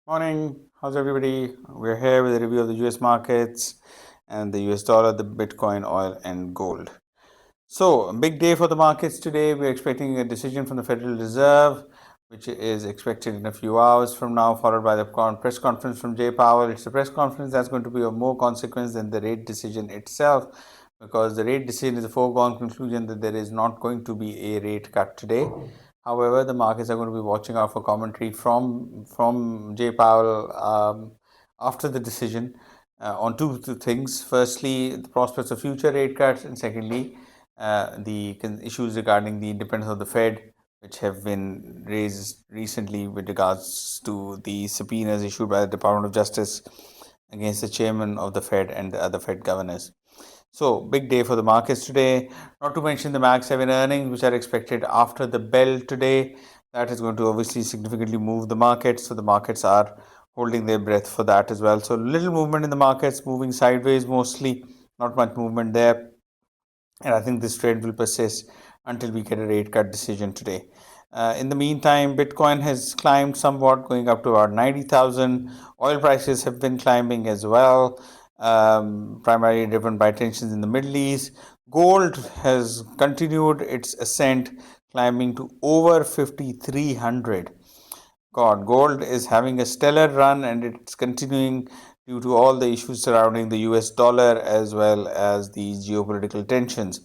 Morning. How's everybody? We're here with a review of the US markets and the US dollar, the Bitcoin, oil, and gold. So, a big day for the markets today. We're expecting a decision from the Federal Reserve, which is expected in a few hours from now, followed by the press conference from Jay Powell. It's a press conference that's going to be of more consequence than the rate decision itself, because the rate decision is a foregone conclusion that there is not going to be a rate cut today. However, the markets are going to be watching out for commentary from Jay Powell after the decision on two things. Firstly, the prospects of future rate cuts, and secondly, the issues regarding the independence of the Fed, which have been raised recently with regards to the subpoenas issued by the Department of Justice against the chairman of the Fed and the other Fed governors. So, big day for the markets today. Not to mention the Mag 7 earnings, which are expected after the bell today. That is going to obviously significantly move the markets. So, the markets are holding their breath for that as well. So, little movement in the markets, moving sideways mostly, not much movement there. And I think this trend will persist until we get a rate cut decision today. In the meantime, Bitcoin has climbed somewhat, going up to about 90,000. Oil prices have been climbing as well, primarily driven by tensions in the Middle East. Gold has continued its ascent, climbing to over 5,300. God, gold is having a stellar run and it's continuing due to all the issues surrounding the US dollar as well as the geopolitical tensions.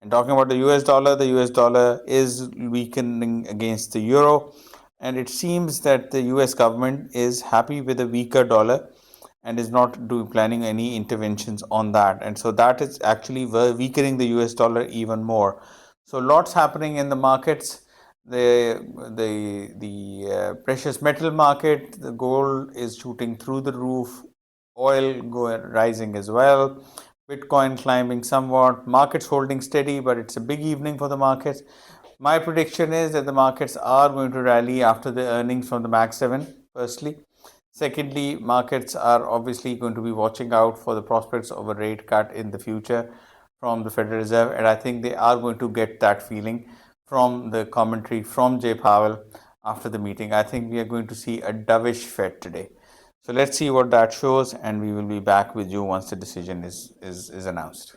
And talking about the US dollar is weakening against the euro, and it seems that the US government is happy with a weaker dollar and is not planning any interventions on that. And so that is actually weakening the US dollar even more. So lots happening in the markets. The precious metal market, the gold is shooting through the roof, oil rising as well, Bitcoin climbing somewhat, markets holding steady, but it's a big evening for the markets. My prediction is that the markets are going to rally after the earnings from the Mag 7, firstly. Secondly, markets are obviously going to be watching out for the prospects of a rate cut in the future from the Federal Reserve, and I think they are going to get that feeling from the commentary from Jay Powell after the meeting. I think we are going to see a dovish Fed today. So let's see what that shows, and we will be back with you once the decision is announced.